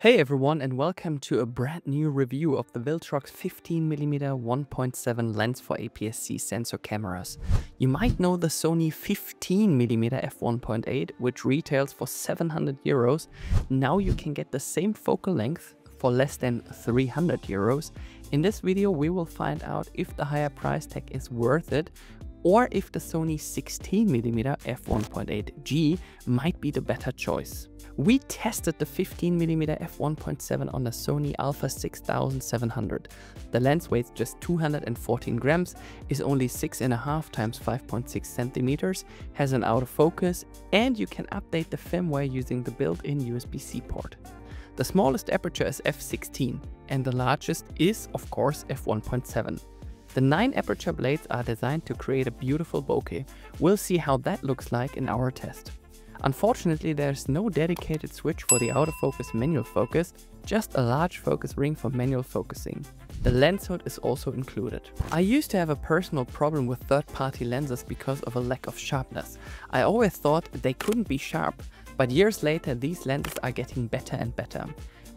Hey everyone, and welcome to a brand new review of the Viltrox 15mm 1.7 lens for APS-C sensor cameras. You might know the Sony 15mm f1.8, which retails for 700 euros. Now you can get the same focal length for less than 300 euros. In this video we will find out if the higher price tag is worth it, or if the Sony 16mm f1.8G might be the better choice. We tested the 15mm f1.7 on the Sony Alpha 6700. The lens weighs just 214 grams, is only 6.5 times 5.6 centimeters, has an autofocus, and you can update the firmware using the built-in USB-C port. The smallest aperture is f16, and the largest is, of course, f1.7. The 9 aperture blades are designed to create a beautiful bokeh. We'll see how that looks like in our test. Unfortunately, there's no dedicated switch for the autofocus manual focus, just a large focus ring for manual focusing. The lens hood is also included. I used to have a personal problem with third-party lenses because of a lack of sharpness. I always thought they couldn't be sharp, but years later these lenses are getting better and better.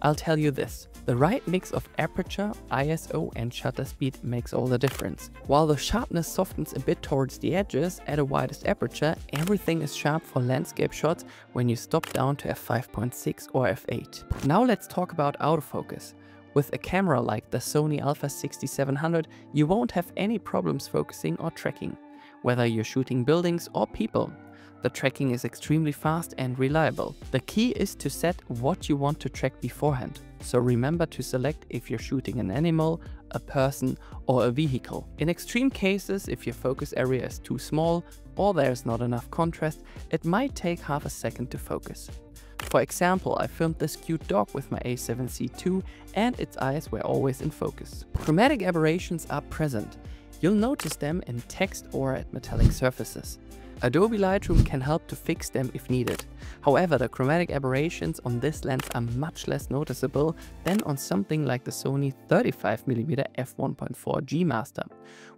I'll tell you this, the right mix of aperture, ISO and shutter speed makes all the difference. While the sharpness softens a bit towards the edges at a widest aperture, everything is sharp for landscape shots when you stop down to f5.6 or f8. Now let's talk about autofocus. With a camera like the Sony Alpha 6700, you won't have any problems focusing or tracking, whether you're shooting buildings or people. The tracking is extremely fast and reliable. The key is to set what you want to track beforehand. So remember to select if you're shooting an animal, a person, or a vehicle. In extreme cases, if your focus area is too small or there's not enough contrast, it might take half a second to focus. For example, I filmed this cute dog with my A7C II and its eyes were always in focus. Chromatic aberrations are present. You'll notice them in text or at metallic surfaces. Adobe Lightroom can help to fix them if needed. However, the chromatic aberrations on this lens are much less noticeable than on something like the Sony 35mm f1.4G Master,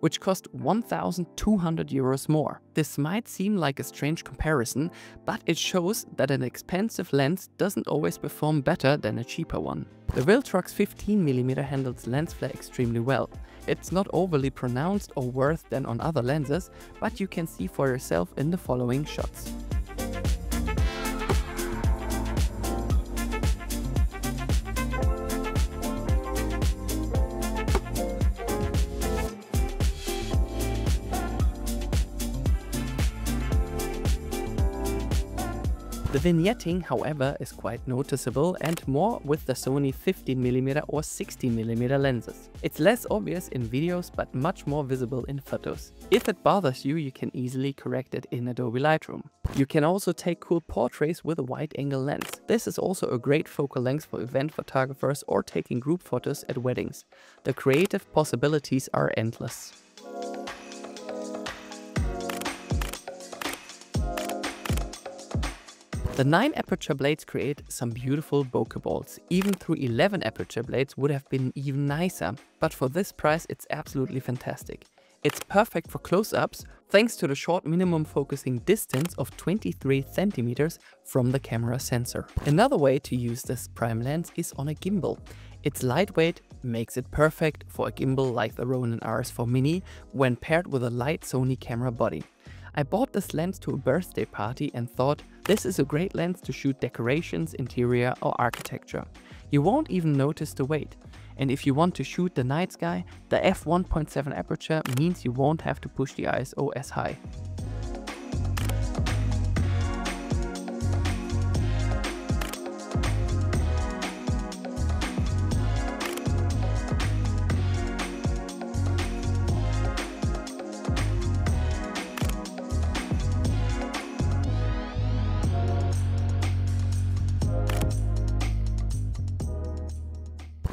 which cost 1,200 euros more. This might seem like a strange comparison, but it shows that an expensive lens doesn't always perform better than a cheaper one. The Viltrox 15mm handles lens flare extremely well. It's not overly pronounced or worse than on other lenses, but you can see for yourself in the following shots. The vignetting, however, is quite noticeable and more with the Sony 15mm or 16mm lenses. It's less obvious in videos but much more visible in photos. If it bothers you, you can easily correct it in Adobe Lightroom. You can also take cool portraits with a wide-angle lens. This is also a great focal length for event photographers or taking group photos at weddings. The creative possibilities are endless. The 9 aperture blades create some beautiful bokeh balls. Even through 11 aperture blades would have been even nicer, but for this price it's absolutely fantastic. It's perfect for close-ups thanks to the short minimum focusing distance of 23 centimeters from the camera sensor. Another way to use this prime lens is on a gimbal. Its lightweight makes it perfect for a gimbal like the Ronin RS4 Mini when paired with a light Sony camera body. I bought this lens to a birthday party and thought this is a great lens to shoot decorations, interior or architecture. You won't even notice the weight. And if you want to shoot the night sky, the f1.7 aperture means you won't have to push the ISO as high.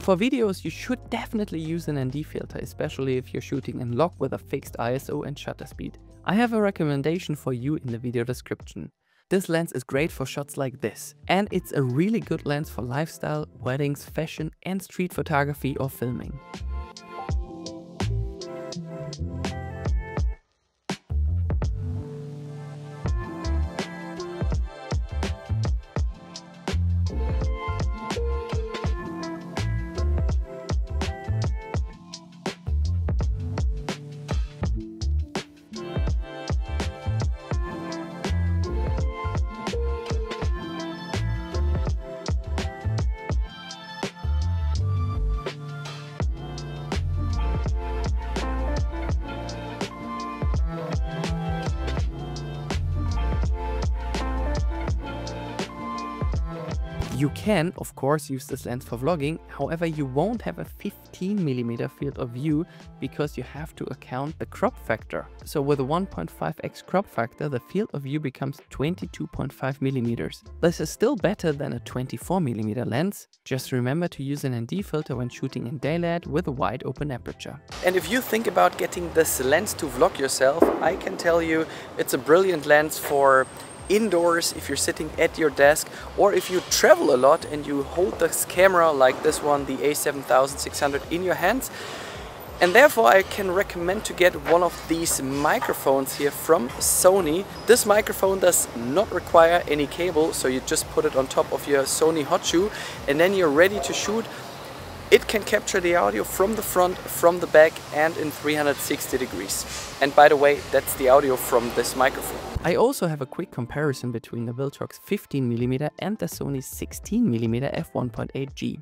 For videos, you should definitely use an ND filter, especially if you're shooting in log with a fixed ISO and shutter speed. I have a recommendation for you in the video description. This lens is great for shots like this, and it's a really good lens for lifestyle, weddings, fashion and street photography or filming. You can, of course, use this lens for vlogging, however you won't have a 15mm field of view because you have to account the crop factor. So with a 1.5x crop factor, the field of view becomes 22.5mm. This is still better than a 24mm lens. Just remember to use an ND filter when shooting in daylight with a wide open aperture. And if you think about getting this lens to vlog yourself, I can tell you it's a brilliant lens for indoors if you're sitting at your desk, or if you travel a lot and you hold this camera like this one, the A7600, in your hands. And therefore I can recommend to get one of these microphones here from Sony. This microphone does not require any cable, so you just put it on top of your Sony hot shoe and then you're ready to shoot. It can capture the audio from the front, from the back, and in 360 degrees. And by the way, that's the audio from this microphone. I also have a quick comparison between the Viltrox 15mm and the Sony 16mm f1.8G.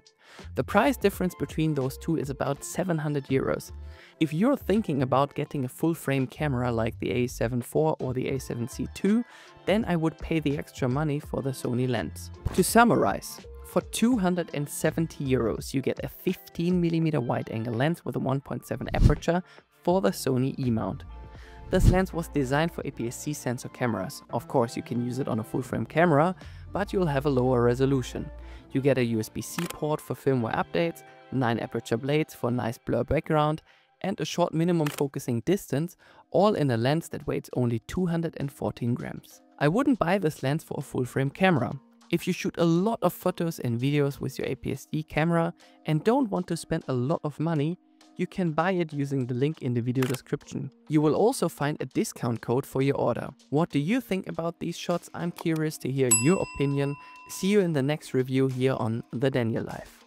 The price difference between those two is about 700 euros. If you're thinking about getting a full frame camera like the A7 IV or the A7C II, then I would pay the extra money for the Sony lens. To summarize, for 270 euros, you get a 15mm wide-angle lens with a 1.7 aperture for the Sony E-mount. This lens was designed for APS-C sensor cameras. Of course, you can use it on a full-frame camera, but you'll have a lower resolution. You get a USB-C port for firmware updates, 9 aperture blades for nice blur background, and a short minimum focusing distance, all in a lens that weighs only 214 grams. I wouldn't buy this lens for a full-frame camera. If you shoot a lot of photos and videos with your APS-C camera and don't want to spend a lot of money, you can buy it using the link in the video description. You will also find a discount code for your order. What do you think about these shots? I'm curious to hear your opinion. See you in the next review here on The Daniel Life.